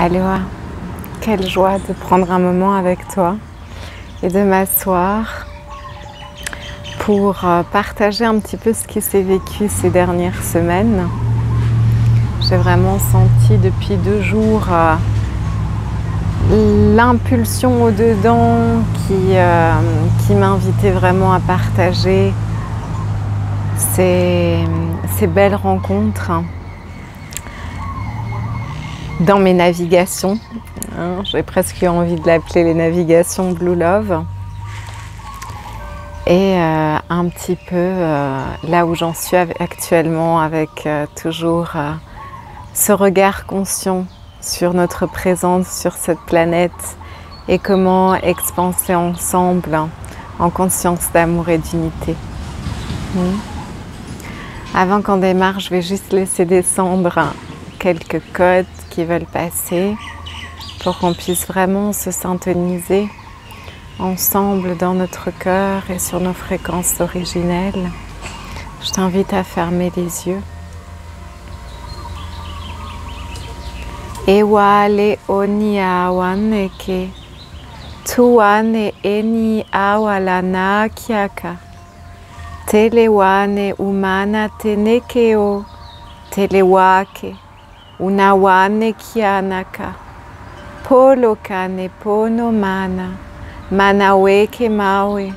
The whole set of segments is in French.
Aloha, quelle joie de prendre un moment avec toi et de m'asseoir pour partager un petit peu ce qui s'est vécu ces dernières semaines. J'ai vraiment senti depuis 2 jours l'impulsion au-dedans qui m'invitait vraiment à partager ces belles rencontres dans mes navigations. J'ai presque eu envie de l'appeler les navigations Blue Love. Et un petit peu là où j'en suis actuellement avec toujours ce regard conscient sur notre présence sur cette planète et comment expanser ensemble en conscience d'amour et d'unité. Avant qu'on démarre, je vais juste laisser descendre quelques codes qui veulent passer pour qu'on puisse vraiment se syntoniser ensemble dans notre cœur et sur nos fréquences originelles. Je t'invite à fermer les yeux. Ewa le oni awane ke tuane eni awalana kiaka telewane umana tenekeo telewake unawane kianaka polo kane pono mana manawe ke mawe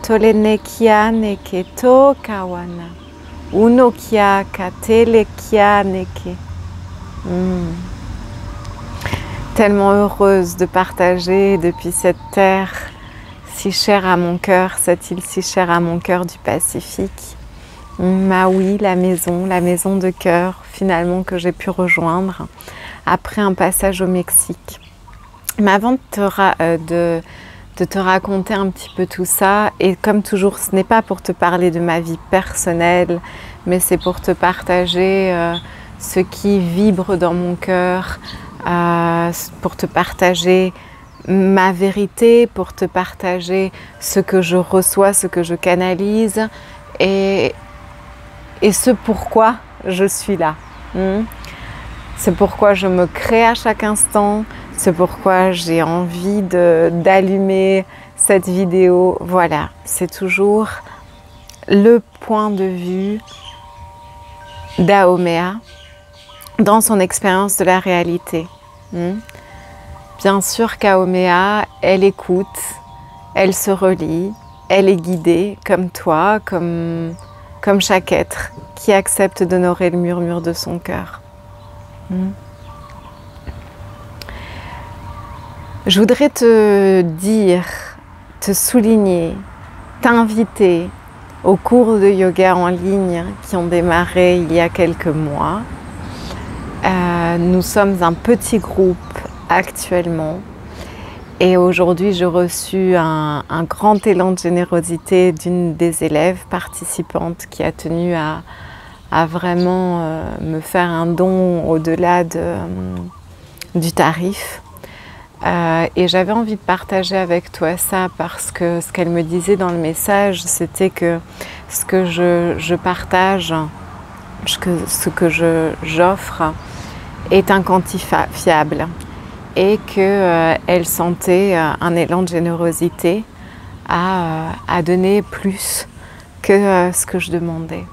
tolene kiane ke to kawana uno kiaka tele kiane ke. Tellement heureuse de partager depuis cette terre si chère à mon cœur, cette île si chère à mon cœur du Pacifique. Maui, la maison de cœur finalement que j'ai pu rejoindre après un passage au Mexique. Mais avant de te raconter un petit peu tout ça, et comme toujours, ce n'est pas pour te parler de ma vie personnelle, mais c'est pour te partager ce qui vibre dans mon cœur, pour te partager ma vérité, pour te partager ce que je reçois, ce que je canalise et ce pourquoi je suis là. C'est pourquoi je me crée à chaque instant, c'est pourquoi j'ai envie d'allumer cette vidéo. Voilà, c'est toujours le point de vue d'Haumea dans son expérience de la réalité. Bien sûr qu'Haumea, elle écoute, elle se relie, elle est guidée comme toi, comme chaque être qui accepte d'honorer le murmure de son cœur. Je voudrais te dire, te souligner, t'inviter aux cours de yoga en ligne qui ont démarré il y a quelques mois. Nous sommes un petit groupe actuellement et aujourd'hui j'ai reçu un grand élan de générosité d'une des élèves participantes qui a tenu à vraiment me faire un don au-delà du tarif. Et j'avais envie de partager avec toi ça parce que ce qu'elle me disait dans le message, c'était que ce que je partage, ce que j'offre est inquantifiable et qu'elle sentait un élan de générosité à donner plus que ce que je demandais.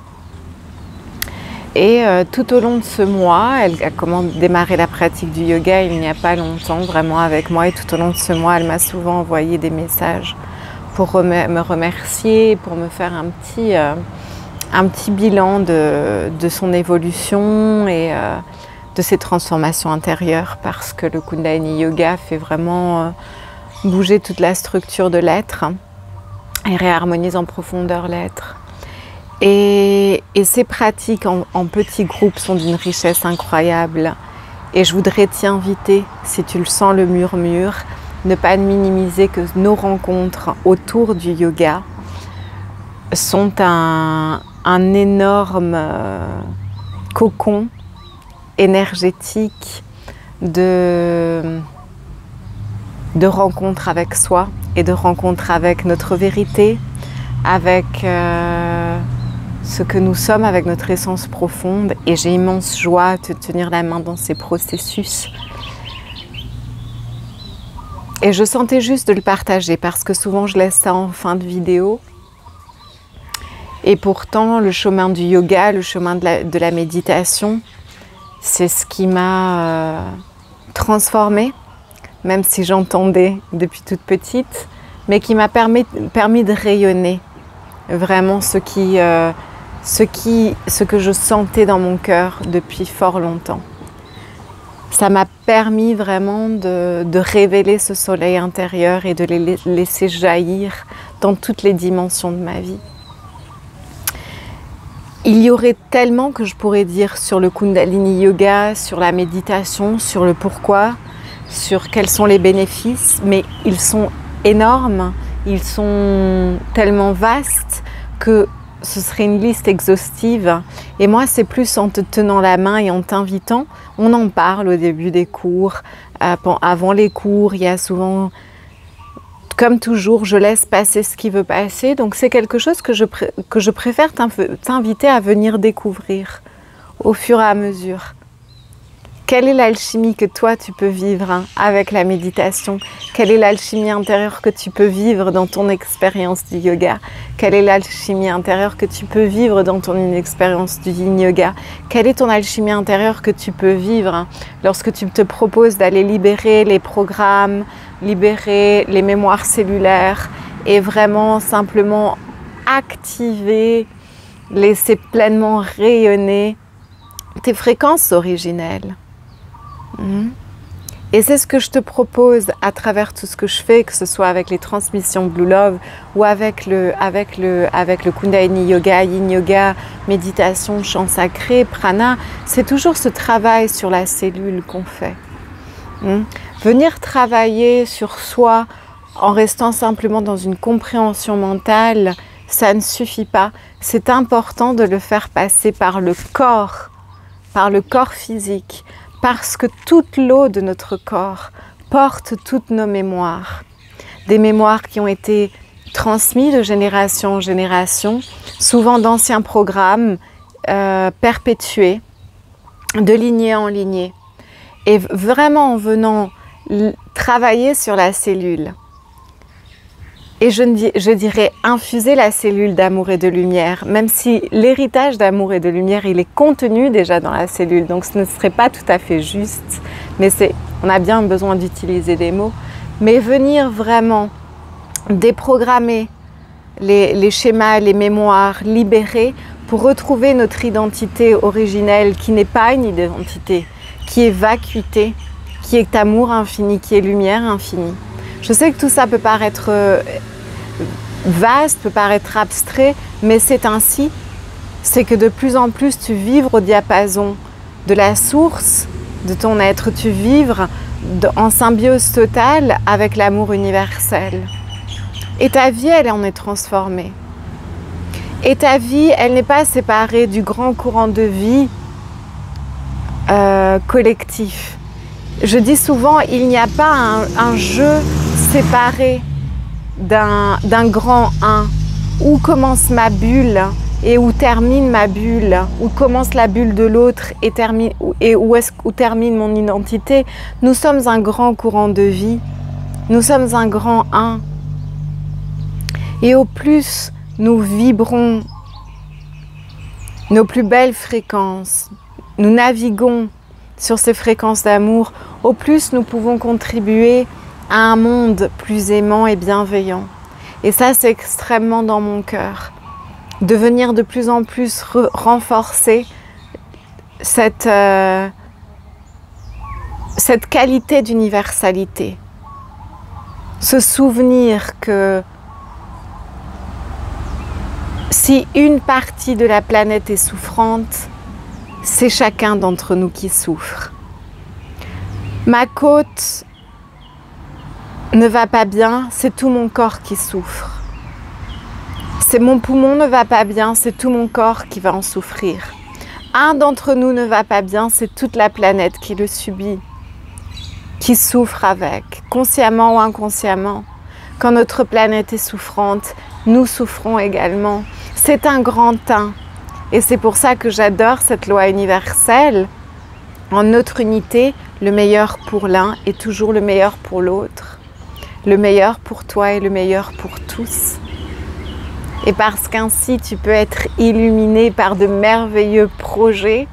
Et tout au long de ce mois, elle a démarré la pratique du yoga il n'y a pas longtemps vraiment avec moi, et tout au long de ce mois, elle m'a souvent envoyé des messages pour me remercier, pour me faire un petit bilan de son évolution et de ses transformations intérieures, parce que le Kundalini Yoga fait vraiment bouger toute la structure de l'être et réharmonise en profondeur l'être. Et ces pratiques en petits groupes sont d'une richesse incroyable. Et je voudrais t'y inviter, si tu le sens le murmure, ne pas minimiser que nos rencontres autour du yoga sont un énorme cocon énergétique de rencontre avec soi et de rencontre avec notre vérité, avec ce que nous sommes, avec notre essence profonde. Et j'ai immense joie de te tenir la main dans ces processus Et je sentais juste de le partager parce que souvent je laisse ça en fin de vidéo. Et pourtant, le chemin du yoga, le chemin de la méditation, c'est ce qui m'a transformée, même si j'entendais depuis toute petite, mais qui m'a permis de rayonner vraiment ce que je sentais dans mon cœur depuis fort longtemps. Ça m'a permis vraiment de révéler ce soleil intérieur et de le laisser jaillir dans toutes les dimensions de ma vie. Il y aurait tellement que je pourrais dire sur le Kundalini Yoga, sur la méditation, sur le pourquoi, sur quels sont les bénéfices, mais ils sont énormes, ils sont tellement vastes que ce serait une liste exhaustive. Et moi, c'est plus en te tenant la main et en t'invitant. On en parle au début des cours, avant les cours, il y a souvent... Comme toujours, je laisse passer ce qui veut passer. Donc c'est quelque chose que je préfère t'inviter à venir découvrir au fur et à mesure. Quelle est l'alchimie que toi tu peux vivre avec la méditation? Quelle est l'alchimie intérieure que tu peux vivre dans ton expérience du yoga? Quelle est l'alchimie intérieure que tu peux vivre dans ton expérience du yin yoga? Quelle est ton alchimie intérieure que tu peux vivre lorsque tu te proposes d'aller libérer les programmes, libérer les mémoires cellulaires et vraiment simplement activer, laisser pleinement rayonner tes fréquences originelles. Et c'est ce que je te propose à travers tout ce que je fais, que ce soit avec les transmissions Blue Love ou avec le Kundalini Yoga, Yin Yoga, méditation, chant sacré, prana. C'est toujours ce travail sur la cellule qu'on fait. Venir travailler sur soi en restant simplement dans une compréhension mentale, ça ne suffit pas. C'est important de le faire passer par le corps physique, parce que toute l'eau de notre corps porte toutes nos mémoires. Des mémoires qui ont été transmises de génération en génération, souvent d'anciens programmes perpétués, de lignée en lignée. Et vraiment en venant travailler sur la cellule. Et je dirais infuser la cellule d'amour et de lumière, même si l'héritage d'amour et de lumière, il est contenu déjà dans la cellule, donc ce ne serait pas tout à fait juste, mais on a bien besoin d'utiliser des mots. Mais venir vraiment déprogrammer les schémas, les mémoires, libérer pour retrouver notre identité originelle qui n'est pas une identité, qui est vacuité, qui est amour infini, qui est lumière infinie. Je sais que tout ça peut paraître vaste, peut paraître abstrait, mais c'est ainsi. C'est que de plus en plus tu vibres au diapason de la source de ton être, tu vibres en symbiose totale avec l'amour universel. Et ta vie, elle en est transformée. Et ta vie, elle n'est pas séparée du grand courant de vie collectif. Je dis souvent, il n'y a pas un jeu séparé d'un grand un. Où commence ma bulle et où termine ma bulle, où commence la bulle de l'autre et où termine mon identité. Nous sommes un grand courant de vie, nous sommes un grand un. Et au plus nous vibrons nos plus belles fréquences, nous naviguons sur ces fréquences d'amour, au plus nous pouvons contribuer à un monde plus aimant et bienveillant. Et ça, c'est extrêmement dans mon cœur. De venir de plus en plus renforcer cette qualité d'universalité. Se souvenir que si une partie de la planète est souffrante, c'est chacun d'entre nous qui souffre. Ma côte ne va pas bien, c'est tout mon corps qui souffre. Mon poumon ne va pas bien, c'est tout mon corps qui va en souffrir. Un d'entre nous ne va pas bien, c'est toute la planète qui le subit, qui souffre avec, consciemment ou inconsciemment. Quand notre planète est souffrante, nous souffrons également. C'est un grand un. Et c'est pour ça que j'adore cette loi universelle. En notre unité, le meilleur pour l'un est toujours le meilleur pour l'autre. le meilleur pour toi et le meilleur pour tous. Et parce qu'ainsi tu peux être illuminé par de merveilleux projets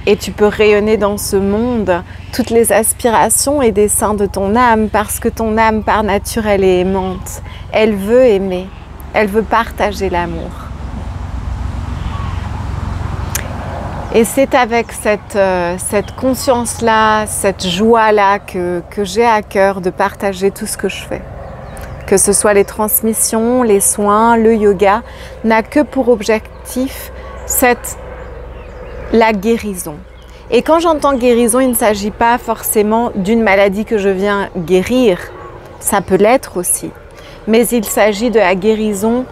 et tu peux rayonner dans ce monde toutes les aspirations et desseins de ton âme, parce que ton âme par nature elle est aimante, elle veut aimer, elle veut partager l'amour. Et c'est avec cette conscience-là, cette joie-là que j'ai à cœur de partager tout ce que je fais. Que ce soit les transmissions, les soins, le yoga, n'a que pour objectif la guérison. Et quand j'entends guérison, il ne s'agit pas forcément d'une maladie que je viens guérir. Ça peut l'être aussi. Mais il s'agit de la guérison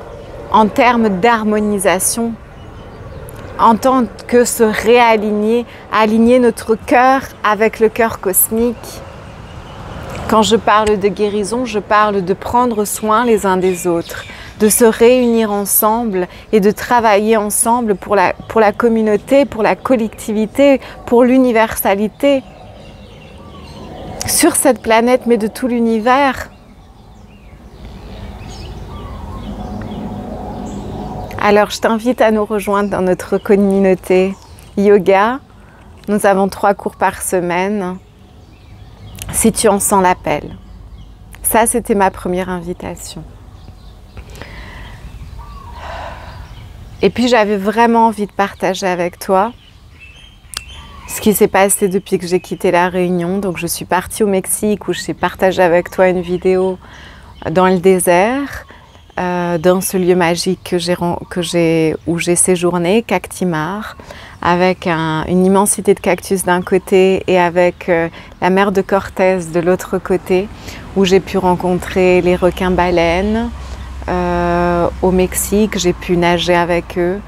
en termes d'harmonisation. En tant que se réaligner, aligner notre cœur avec le cœur cosmique. Quand je parle de guérison, je parle de prendre soin les uns des autres, de se réunir ensemble et de travailler ensemble pour la communauté, pour la collectivité, pour l'universalité. Sur cette planète, mais de tout l'univers. Alors, je t'invite à nous rejoindre dans notre communauté yoga. Nous avons 3 cours par semaine, si tu en sens l'appel. Ça, c'était ma première invitation. Et puis, j'avais vraiment envie de partager avec toi ce qui s'est passé depuis que j'ai quitté La Réunion. Donc, je suis partie au Mexique où j'ai partagé avec toi une vidéo dans le désert. Dans ce lieu magique où j'ai séjourné, Cactimar, avec une immensité de cactus d'un côté et avec la mer de Cortés de l'autre côté, où j'ai pu rencontrer les requins-baleines au Mexique, j'ai pu nager avec eux,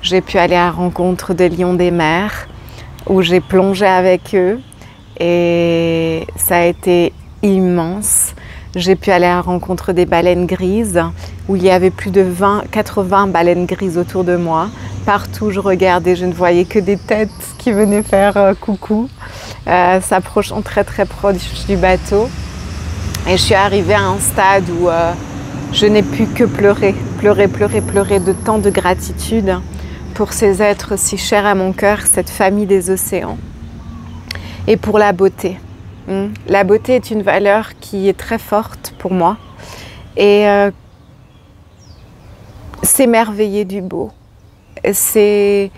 j'ai pu aller à la rencontre des lions des mers, où j'ai plongé avec eux et ça a été immense. J'ai pu aller à la rencontre des baleines grises, où il y avait plus de 80 baleines grises autour de moi. Partout où je regardais, je ne voyais que des têtes qui venaient faire coucou, s'approchant très très proche du bateau. Et je suis arrivée à un stade où je n'ai pu que pleurer de tant de gratitude pour ces êtres si chers à mon cœur, cette famille des océans, et pour la beauté. La beauté est une valeur qui est très forte pour moi et s'émerveiller du beau, c'est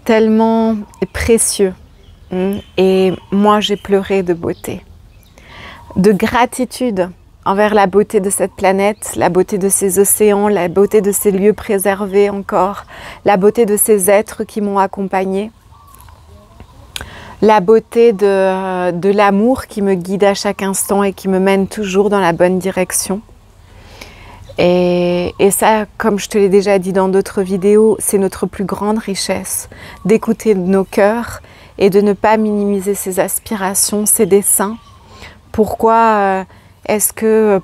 tellement précieux. Et moi j'ai pleuré de beauté, de gratitude envers la beauté de cette planète, la beauté de ces océans, la beauté de ces lieux préservés encore, la beauté de ces êtres qui m'ont accompagnée. La beauté de l'amour qui me guide à chaque instant et qui me mène toujours dans la bonne direction. Et ça, comme je te l'ai déjà dit dans d'autres vidéos, c'est notre plus grande richesse, d'écouter nos cœurs et de ne pas minimiser ses aspirations, ses desseins. Pourquoi est-ce que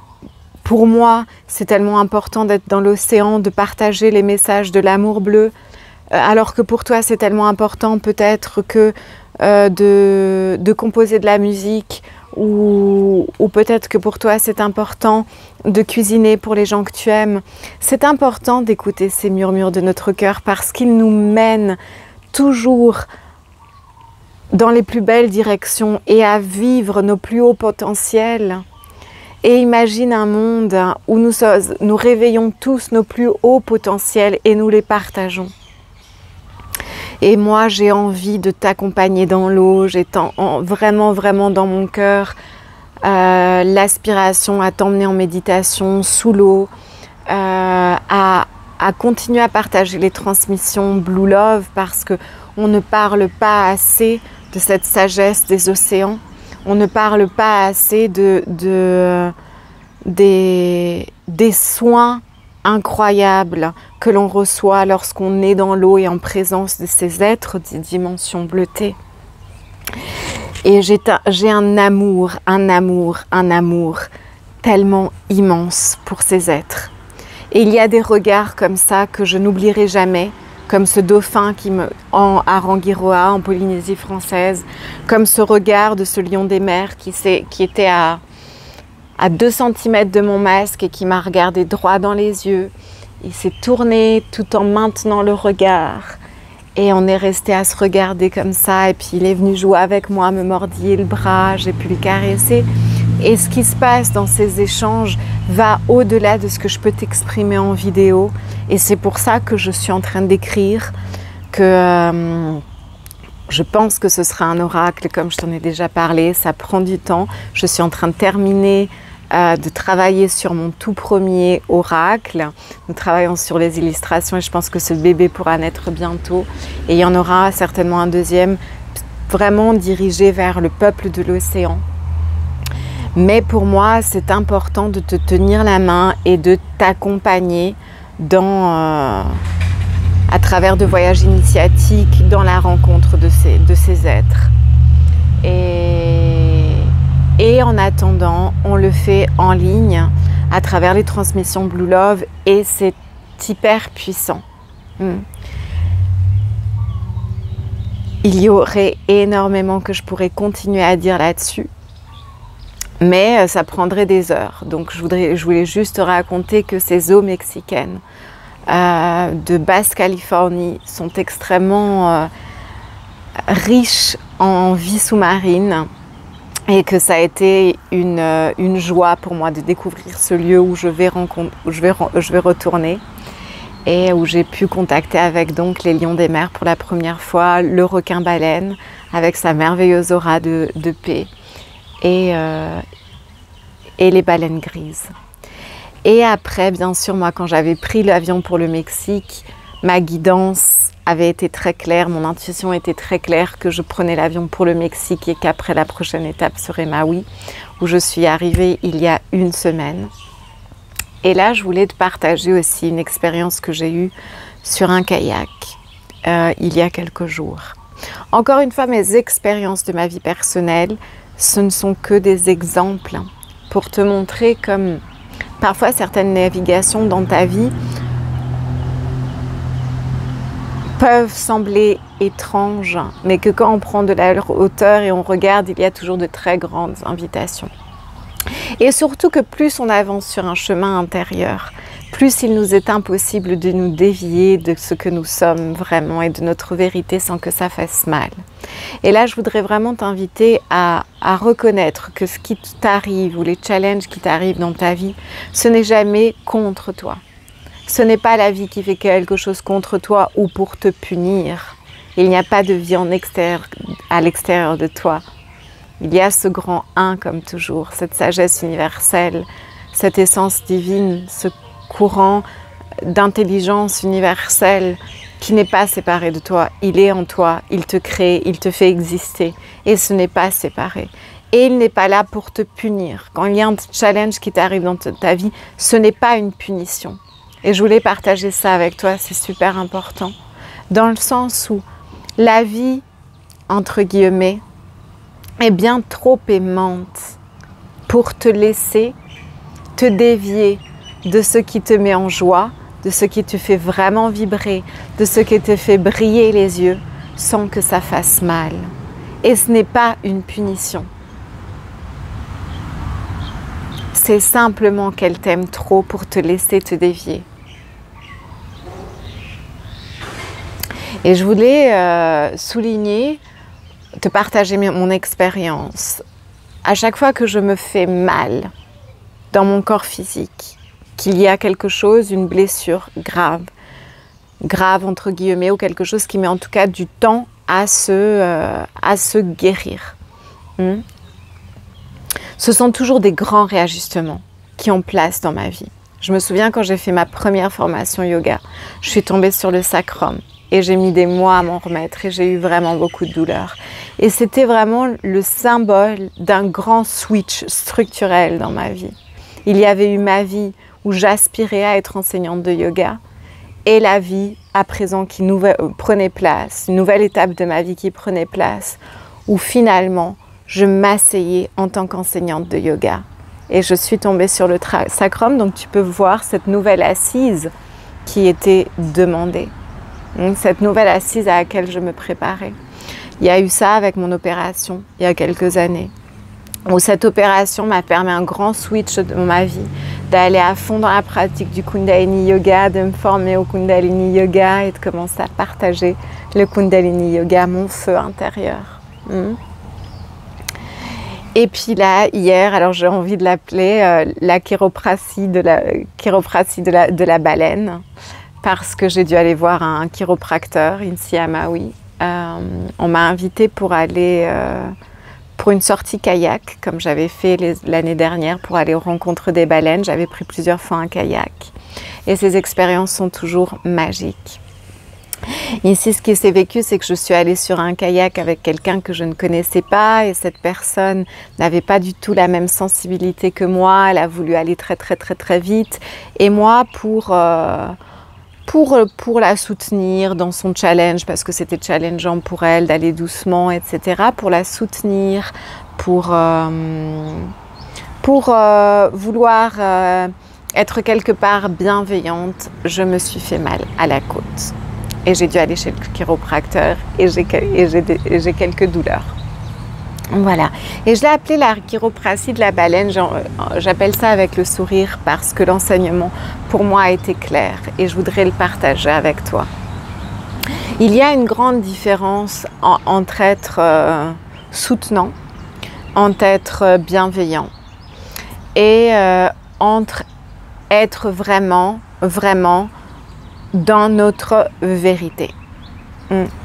pour moi, c'est tellement important d'être dans l'océan, de partager les messages de l'amour bleu, alors que pour toi, c'est tellement important peut-être que de composer de la musique ou peut-être que pour toi c'est important de cuisiner pour les gens que tu aimes. C'est important d'écouter ces murmures de notre cœur parce qu'ils nous mènent toujours dans les plus belles directions et à vivre nos plus hauts potentiels. Et imagine un monde où nous réveillons tous nos plus hauts potentiels et nous les partageons. Et moi, j'ai envie de t'accompagner dans l'eau, j'ai vraiment dans mon cœur l'aspiration à t'emmener en méditation sous l'eau, à continuer à partager les transmissions Blue Love parce qu'on ne parle pas assez de cette sagesse des océans, on ne parle pas assez des soins incroyable que l'on reçoit lorsqu'on est dans l'eau et en présence de ces êtres des dimensions bleutées. Et j'ai un amour tellement immense pour ces êtres. Et il y a des regards comme ça que je n'oublierai jamais, comme ce dauphin à Rangiroa, en Polynésie française, comme ce regard de ce lion des mers qui était à 2 cm de mon masque et qui m'a regardé droit dans les yeux. Il s'est tourné tout en maintenant le regard. Et on est resté à se regarder comme ça. Et puis il est venu jouer avec moi, me mordiller le bras, j'ai pu le caresser. Et ce qui se passe dans ces échanges va au-delà de ce que je peux t'exprimer en vidéo. Et c'est pour ça que je suis en train d'écrire que je pense que ce sera un oracle, comme je t'en ai déjà parlé. Ça prend du temps. Je suis en train de terminer de travailler sur mon tout premier oracle. Nous travaillons sur les illustrations et je pense que ce bébé pourra naître bientôt. Et il y en aura certainement un deuxième, vraiment dirigé vers le peuple de l'océan. Mais pour moi, c'est important de te tenir la main et de t'accompagner à travers de voyages initiatiques, dans la rencontre de ces êtres. Et en attendant, on le fait en ligne à travers les transmissions Blue Love et c'est hyper puissant. Il y aurait énormément que je pourrais continuer à dire là-dessus, mais ça prendrait des heures. Donc je voulais juste te raconter que ces eaux mexicaines de Basse-Californie sont extrêmement riches en vie sous-marine. Et que ça a été une joie pour moi de découvrir ce lieu où je vais retourner et où j'ai pu contacter avec donc les lions des mers pour la première fois, le requin-baleine avec sa merveilleuse aura de paix et les baleines grises. Et après, bien sûr, moi quand j'avais pris l'avion pour le Mexique, ma guidance avait été très claire, mon intuition était très claire que je prenais l'avion pour le Mexique et qu'après la prochaine étape serait Maui, où je suis arrivée il y a 1 semaine. Et là, je voulais te partager aussi une expérience que j'ai eue sur un kayak il y a quelques jours. Encore une fois, mes expériences de ma vie personnelle, ce ne sont que des exemples pour te montrer comme parfois certaines navigations dans ta vie peuvent sembler étranges, mais que quand on prend de la hauteur et on regarde, il y a toujours de très grandes invitations. Et surtout que plus on avance sur un chemin intérieur, plus il nous est impossible de nous dévier de ce que nous sommes vraiment et de notre vérité sans que ça fasse mal. Et là, je voudrais vraiment t'inviter à reconnaître que ce qui t'arrive ou les challenges qui t'arrivent dans ta vie, ce n'est jamais contre toi. Ce n'est pas la vie qui fait quelque chose contre toi ou pour te punir. Il n'y a pas de vie à l'extérieur de toi. Il y a ce grand un comme toujours, cette sagesse universelle, cette essence divine, ce courant d'intelligence universelle qui n'est pas séparé de toi. Il est en toi, il te crée, il te fait exister et ce n'est pas séparé. Et il n'est pas là pour te punir. Quand il y a un challenge qui t'arrive dans ta vie, ce n'est pas une punition. Et je voulais partager ça avec toi, c'est super important. Dans le sens où la vie, entre guillemets, est bien trop aimante pour te laisser te dévier de ce qui te met en joie, de ce qui te fait vraiment vibrer, de ce qui te fait briller les yeux, sans que ça fasse mal. Et ce n'est pas une punition. C'est simplement qu'elle t'aime trop pour te laisser te dévier. Et je voulais souligner, te partager mon expérience. À chaque fois que je me fais mal dans mon corps physique, qu'il y a quelque chose, une blessure grave entre guillemets, ou quelque chose qui met en tout cas du temps à se guérir. Ce sont toujours des grands réajustements qui ont place dans ma vie. Je me souviens quand j'ai fait ma première formation yoga, je suis tombée sur le sacrum. Et j'ai mis des mois à m'en remettre et j'ai eu vraiment beaucoup de douleur. Et c'était vraiment le symbole d'un grand switch structurel dans ma vie. Il y avait eu ma vie où j'aspirais à être enseignante de yoga et la vie à présent qui prenait place, une nouvelle étape de ma vie qui prenait place, où finalement je m'asseyais en tant qu'enseignante de yoga. Et je suis tombée sur le sacrum, donc tu peux voir cette nouvelle assise qui était demandée. Cette nouvelle assise à laquelle je me préparais. Il y a eu ça avec mon opération il y a quelques années. où cette opération m'a permis un grand switch dans ma vie, d'aller à fond dans la pratique du Kundalini Yoga, de me former au Kundalini Yoga et de commencer à partager le Kundalini Yoga, mon feu intérieur. Et puis là, hier, alors j'ai envie de l'appeler la chiropratie de la baleine, parce que j'ai dû aller voir un chiropracteur ici à Maui. On m'a invitée pour aller pour une sortie kayak, comme j'avais fait l'année dernière pour aller aux rencontres des baleines. J'avais pris plusieurs fois un kayak. Et ces expériences sont toujours magiques. Ici, ce qui s'est vécu, c'est que je suis allée sur un kayak avec quelqu'un que je ne connaissais pas et cette personne n'avait pas du tout la même sensibilité que moi. Elle a voulu aller très vite. Et moi, pour la soutenir dans son challenge, parce que c'était challengeant pour elle d'aller doucement, etc. Pour la soutenir, pour vouloir être quelque part bienveillante, je me suis fait mal à la côte. Et j'ai dû aller chez le chiropracteur et j'ai quelques douleurs. Voilà. Et je l'ai appelé la chiropratie de la baleine. J'appelle ça avec le sourire parce que l'enseignement pour moi a été clair et je voudrais le partager avec toi. Il y a une grande différence entre être soutenant, entre être bienveillant et entre être vraiment dans notre vérité.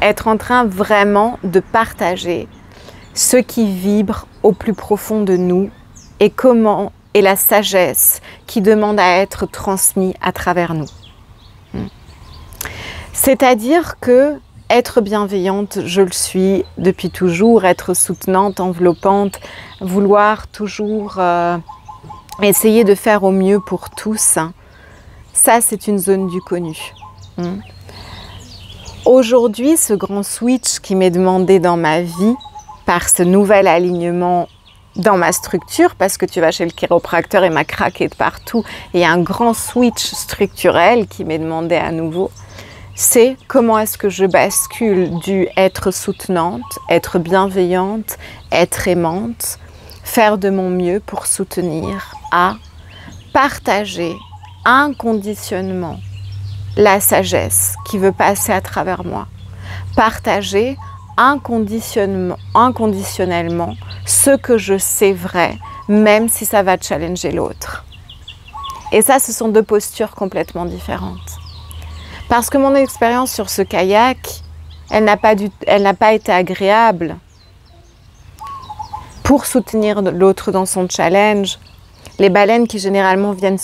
Être en train vraiment de partager ce qui vibre au plus profond de nous et comment est la sagesse qui demande à être transmise à travers nous. C'est-à-dire que être bienveillante, je le suis depuis toujours, être soutenante, enveloppante, vouloir toujours essayer de faire au mieux pour tous, ça c'est une zone du connu. Aujourd'hui, ce grand switch qui m'est demandé dans ma vie, par ce nouvel alignement dans ma structure, parce que tu vas chez le chiropracteur et m'a craqué de partout, et il y a un grand switch structurel qui m'est demandé à nouveau, c'est comment est-ce que je bascule du être soutenante, être bienveillante, être aimante, faire de mon mieux pour soutenir, à partager inconditionnellement la sagesse qui veut passer à travers moi, partager inconditionnellement ce que je sais vrai, même si ça va challenger l'autre. Et ça, ce sont deux postures complètement différentes. Parce que mon expérience sur ce kayak, elle n'a pas été agréable pour soutenir l'autre dans son challenge. Les baleines qui généralement viennent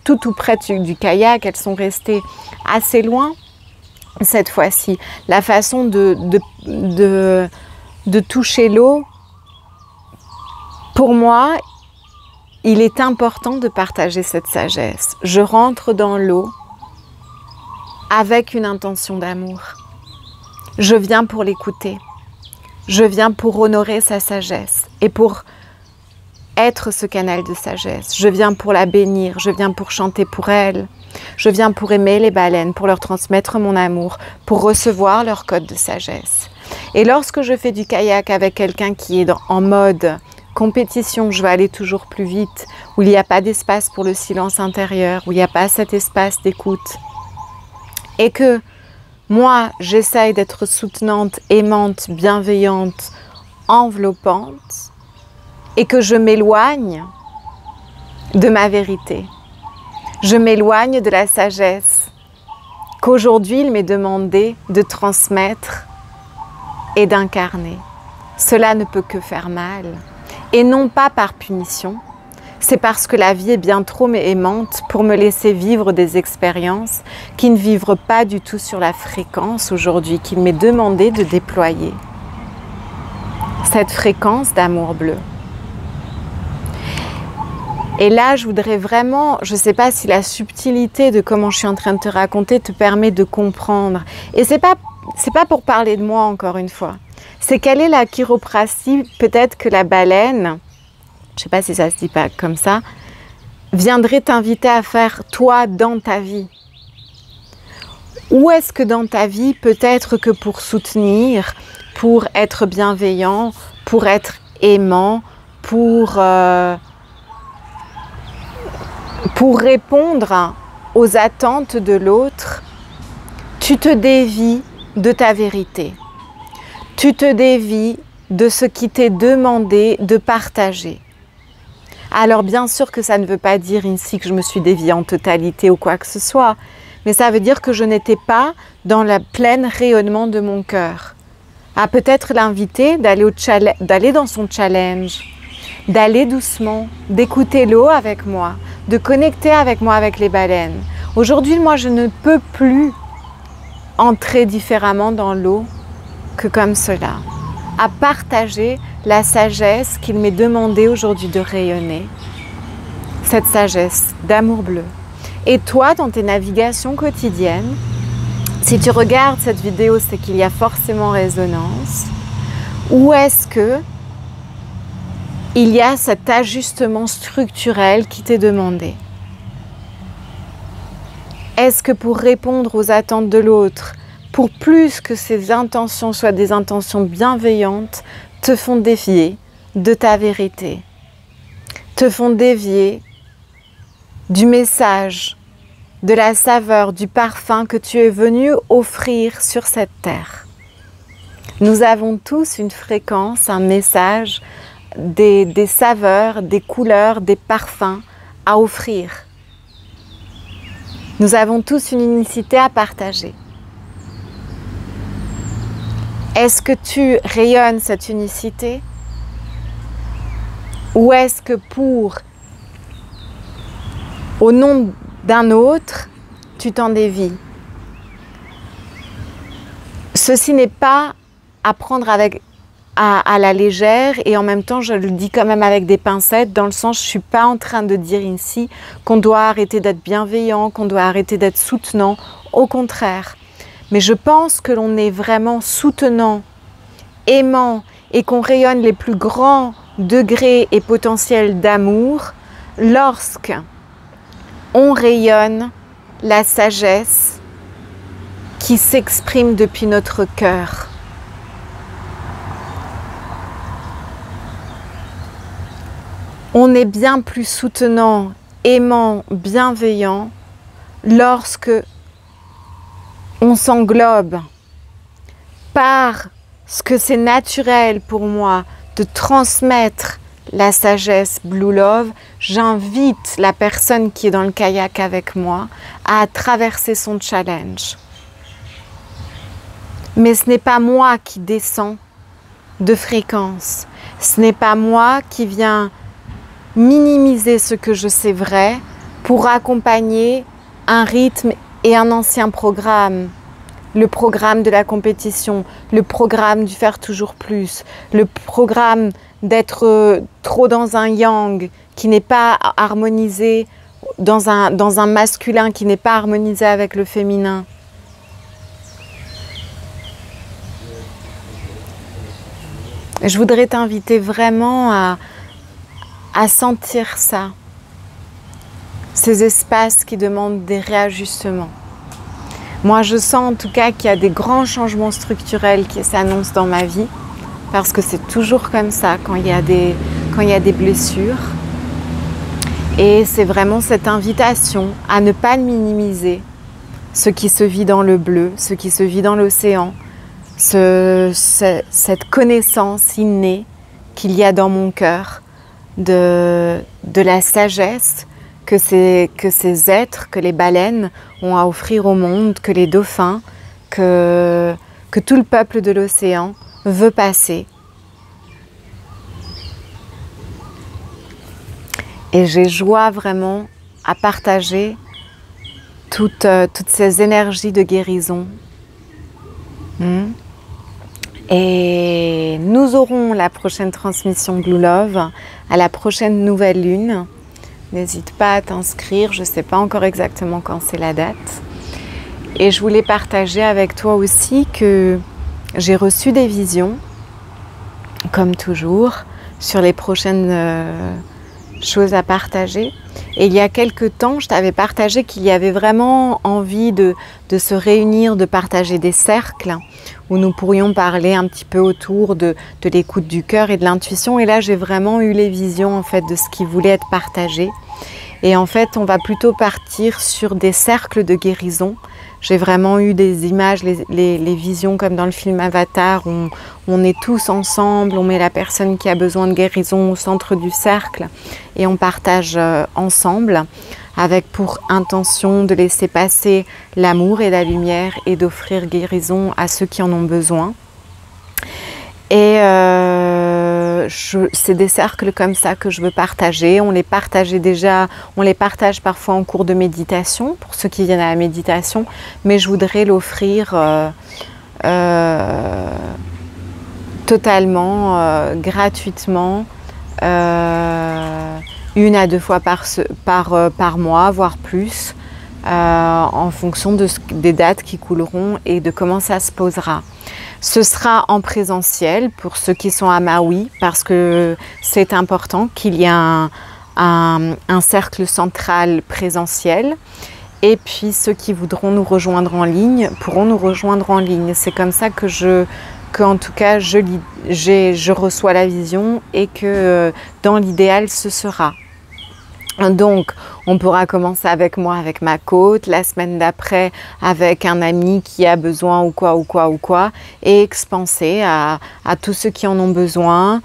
tout près du kayak, elles sont restées assez loin. Cette fois-ci, la façon de toucher l'eau, pour moi, il est important de partager cette sagesse. Je rentre dans l'eau avec une intention d'amour. Je viens pour l'écouter. Je viens pour honorer sa sagesse et pour être ce canal de sagesse. Je viens pour la bénir, je viens pour chanter pour elle. Je viens pour aimer les baleines, pour leur transmettre mon amour, pour recevoir leur code de sagesse. Et lorsque je fais du kayak avec quelqu'un qui est en mode compétition, je vais aller toujours plus vite, où il n'y a pas d'espace pour le silence intérieur, où il n'y a pas cet espace d'écoute, et que moi, j'essaye d'être soutenante, aimante, bienveillante, enveloppante, et que je m'éloigne de ma vérité. Je m'éloigne de la sagesse qu'aujourd'hui il m'est demandé de transmettre et d'incarner. Cela ne peut que faire mal. Et non pas par punition, c'est parce que la vie est bien trop aimante pour me laisser vivre des expériences qui ne vivent pas du tout sur la fréquence aujourd'hui qu'il m'est demandé de déployer. Cette fréquence d'amour bleu. Et là, je voudrais vraiment, je ne sais pas si la subtilité de comment je suis en train de te raconter te permet de comprendre. Et c'est pas pour parler de moi encore une fois. C'est quelle est la chiropratie, peut-être que la baleine, je ne sais pas si ça se dit pas comme ça, viendrait t'inviter à faire toi dans ta vie. Ou est-ce que dans ta vie, peut-être que pour soutenir, pour être bienveillant, pour être aimant, pour répondre aux attentes de l'autre, tu te dévies de ta vérité. Tu te dévies de ce qui t'est demandé de partager. Alors bien sûr que ça ne veut pas dire ici que je me suis déviée en totalité ou quoi que ce soit, mais ça veut dire que je n'étais pas dans le plein rayonnement de mon cœur. À peut-être l'inviter d'aller dans son challenge, d'aller doucement, d'écouter l'eau avec moi, de connecter avec moi avec les baleines. Aujourd'hui, moi, je ne peux plus entrer différemment dans l'eau que comme cela, à partager la sagesse qu'il m'est demandé aujourd'hui de rayonner, cette sagesse d'amour bleu. Et toi, dans tes navigations quotidiennes, si tu regardes cette vidéo, c'est qu'il y a forcément résonance. Où est-ce que il y a cet ajustement structurel qui t'est demandé? Est-ce que pour répondre aux attentes de l'autre, pour plus que ces intentions soient des intentions bienveillantes, te font dévier de ta vérité, te font dévier du message, de la saveur, du parfum que tu es venu offrir sur cette terre? Nous avons tous une fréquence, un message, des saveurs, des couleurs, des parfums à offrir. Nous avons tous une unicité à partager. Est-ce que tu rayonnes cette unicité? Ou est-ce que au nom d'un autre, tu t'en dévies? Ceci n'est pas à prendre à la légère, et en même temps je le dis quand même avec des pincettes, dans le sens je ne suis pas en train de dire ici qu'on doit arrêter d'être bienveillant, qu'on doit arrêter d'être soutenant, au contraire. Mais je pense que l'on est vraiment soutenant, aimant, et qu'on rayonne les plus grands degrés et potentiels d'amour lorsque on rayonne la sagesse qui s'exprime depuis notre cœur. On est bien plus soutenant, aimant, bienveillant lorsque on s'englobe par ce que c'est naturel pour moi de transmettre la sagesse Blue Love. J'invite la personne qui est dans le kayak avec moi à traverser son challenge. Mais ce n'est pas moi qui descends de fréquence. Ce n'est pas moi qui viens minimiser ce que je sais vrai pour accompagner un rythme et un ancien programme. Le programme de la compétition, le programme du faire toujours plus, le programme d'être trop dans un yang qui n'est pas harmonisé, dans un masculin qui n'est pas harmonisé avec le féminin. Je voudrais t'inviter vraiment à sentir ça, ces espaces qui demandent des réajustements. Moi, je sens en tout cas qu'il y a des grands changements structurels qui s'annoncent dans ma vie, parce que c'est toujours comme ça quand il y a des blessures. Et c'est vraiment cette invitation à ne pas minimiser ce qui se vit dans le bleu, ce qui se vit dans l'océan, cette connaissance innée qu'il y a dans mon cœur de la sagesse que ces êtres, que les baleines ont à offrir au monde, que les dauphins, que tout le peuple de l'océan veut passer. Et j'ai joie vraiment à partager toutes ces énergies de guérison. Et nous aurons la prochaine transmission Blue Love à la prochaine nouvelle lune. N'hésite pas à t'inscrire, je ne sais pas encore exactement quand c'est la date. Et je voulais partager avec toi aussi que j'ai reçu des visions, comme toujours, sur les prochaines choses à partager. Et il y a quelques temps, je t'avais partagé qu'il y avait vraiment envie de se réunir, de partager des cercles où nous pourrions parler un petit peu autour de l'écoute du cœur et de l'intuition. Et là, j'ai vraiment eu les visions en fait de ce qui voulait être partagé. Et en fait, on va plutôt partir sur des cercles de guérison. J'ai vraiment eu des images, les visions comme dans le film Avatar, où on est tous ensemble, on met la personne qui a besoin de guérison au centre du cercle et on partage ensemble avec pour intention de laisser passer l'amour et la lumière et d'offrir guérison à ceux qui en ont besoin. Et c'est des cercles comme ça que je veux partager. On les partageait déjà, on les partage parfois en cours de méditation pour ceux qui viennent à la méditation, mais je voudrais l'offrir totalement, gratuitement, 1 à 2 fois par mois, voire plus, en fonction des dates qui couleront et de comment ça se posera. Ce sera en présentiel pour ceux qui sont à Maui parce que c'est important qu'il y ait un cercle central présentiel. Et puis ceux qui voudront nous rejoindre en ligne pourront nous rejoindre en ligne. C'est comme ça en tout cas je reçois la vision et que dans l'idéal ce sera. Donc, on pourra commencer avec moi, avec ma côte, la semaine d'après avec un ami qui a besoin ou quoi, et expanser à tous ceux qui en ont besoin.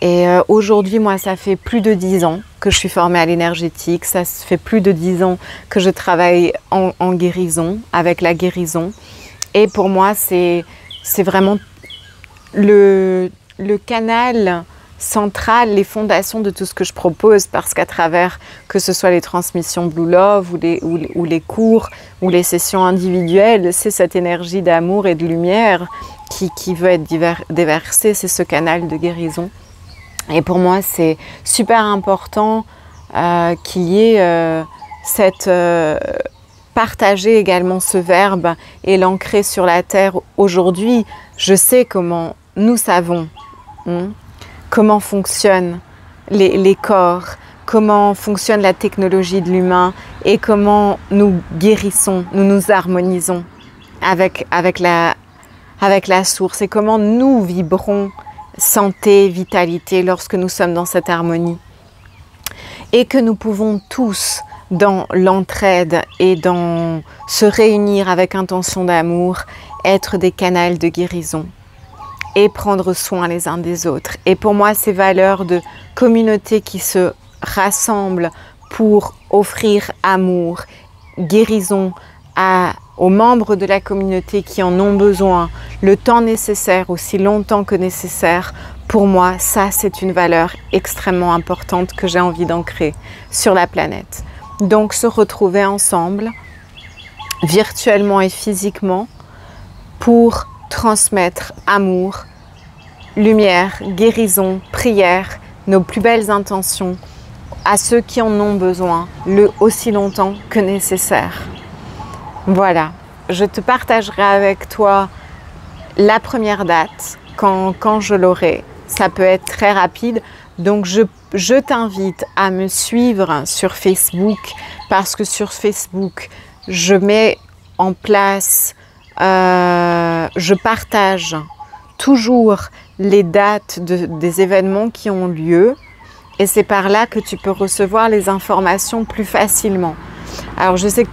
Et aujourd'hui, moi, ça fait plus de 10 ans que je suis formée à l'énergétique, ça fait plus de 10 ans que je travaille en guérison, avec la guérison. Et pour moi, c'est vraiment le canal centrale, les fondations de tout ce que je propose, parce qu'à travers, que ce soit les transmissions Blue Love ou les cours ou les sessions individuelles, c'est cette énergie d'amour et de lumière qui veut être déversée, c'est ce canal de guérison. Et pour moi, c'est super important qu'il y ait partager également ce verbe et l'ancrer sur la terre. Aujourd'hui, je sais comment, nous savons, comment fonctionnent les corps, comment fonctionne la technologie de l'humain et comment nous guérissons, nous nous harmonisons avec la source et comment nous vibrons santé, vitalité lorsque nous sommes dans cette harmonie. Et que nous pouvons tous, dans l'entraide et dans se réunir avec intention d'amour, être des canaux de guérison et prendre soin les uns des autres. Et pour moi, ces valeurs de communauté qui se rassemblent pour offrir amour, guérison aux membres de la communauté qui en ont besoin, le temps nécessaire, aussi longtemps que nécessaire, pour moi, ça, c'est une valeur extrêmement importante que j'ai envie d'ancrer sur la planète. Donc, se retrouver ensemble, virtuellement et physiquement, pour transmettre amour, lumière, guérison, prière, nos plus belles intentions à ceux qui en ont besoin, aussi longtemps que nécessaire. Voilà, je te partagerai avec toi la première date quand je l'aurai. Ça peut être très rapide, donc je t'invite à me suivre sur Facebook parce que sur Facebook, je mets en place, je partage toujours les dates des événements qui ont lieu et c'est par là que tu peux recevoir les informations plus facilement. Alors je sais que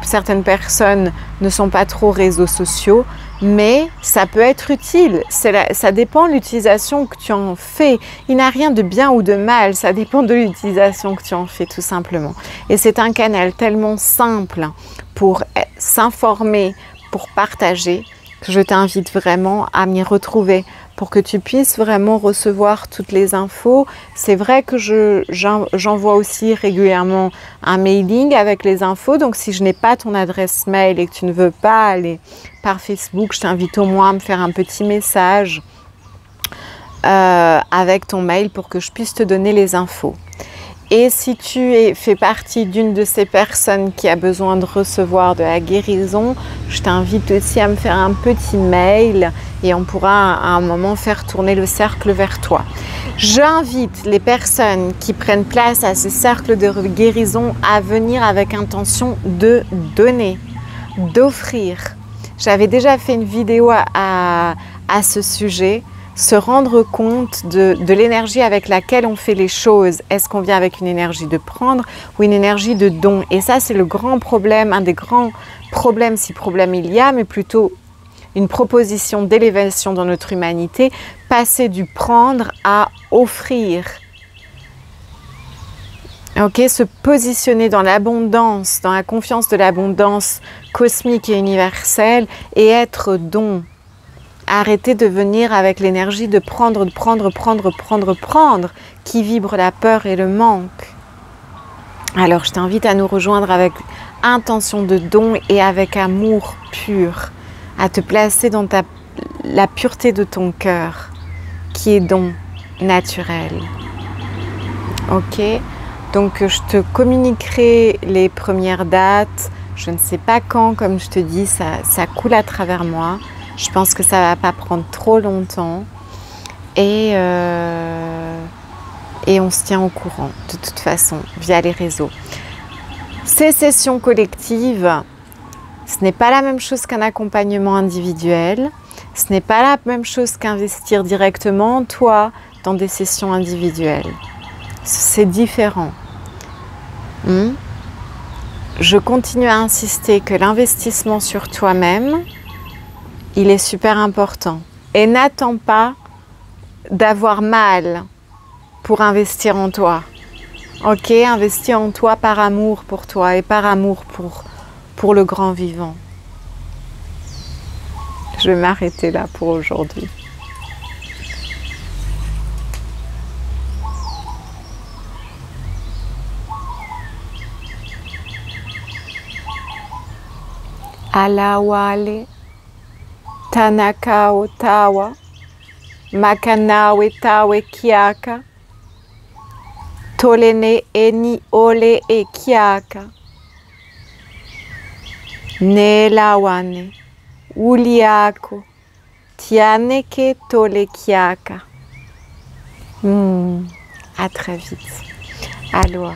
certaines personnes ne sont pas trop réseaux sociaux, mais ça peut être utile. Ça dépend de l'utilisation que tu en fais. Il n'y a rien de bien ou de mal, ça dépend de l'utilisation que tu en fais tout simplement. Et c'est un canal tellement simple pour s'informer, pour partager, que je t'invite vraiment à m'y retrouver pour que tu puisses vraiment recevoir toutes les infos. C'est vrai que j'envoie aussi régulièrement un mailing avec les infos. Donc, si je n'ai pas ton adresse mail et que tu ne veux pas aller par Facebook, je t'invite au moins à me faire un petit message avec ton mail pour que je puisse te donner les infos. Et si tu fais partie d'une de ces personnes qui a besoin de recevoir de la guérison, je t'invite aussi à me faire un petit mail et on pourra à un moment faire tourner le cercle vers toi. J'invite les personnes qui prennent place à ce cercle de guérison à venir avec intention de donner, d'offrir. J'avais déjà fait une vidéo à ce sujet. Se rendre compte de l'énergie avec laquelle on fait les choses. Est-ce qu'on vient avec une énergie de prendre ou une énergie de don? Et ça, c'est le grand problème, un des grands problèmes, si problème il y a, mais plutôt une proposition d'élévation dans notre humanité, passer du prendre à offrir. Ok, se positionner dans l'abondance, dans la confiance de l'abondance cosmique et universelle et être don. Arrêtez de venir avec l'énergie de prendre, qui vibre la peur et le manque. Alors, je t'invite à nous rejoindre avec intention de don et avec amour pur, à te placer dans la pureté de ton cœur, qui est don naturel. Ok? Donc, je te communiquerai les premières dates. Je ne sais pas quand, comme je te dis, ça coule à travers moi. Je pense que ça ne va pas prendre trop longtemps et on se tient au courant de toute façon via les réseaux. Ces sessions collectives, ce n'est pas la même chose qu'un accompagnement individuel, ce n'est pas la même chose qu'investir directement toi dans des sessions individuelles. C'est différent. Je continue à insister que l'investissement sur toi-même, il est super important. Et n'attends pas d'avoir mal pour investir en toi. Ok, investis en toi par amour pour toi et par amour pour le grand vivant. Je vais m'arrêter là pour aujourd'hui. Alawale. Tanaka Otawa, Makanawe Tawe Kiaka, Tolene Eni Ole e Kiaka, Nelawane, Uliako, Tianeke Tole Kiaka. À très vite. Aloha.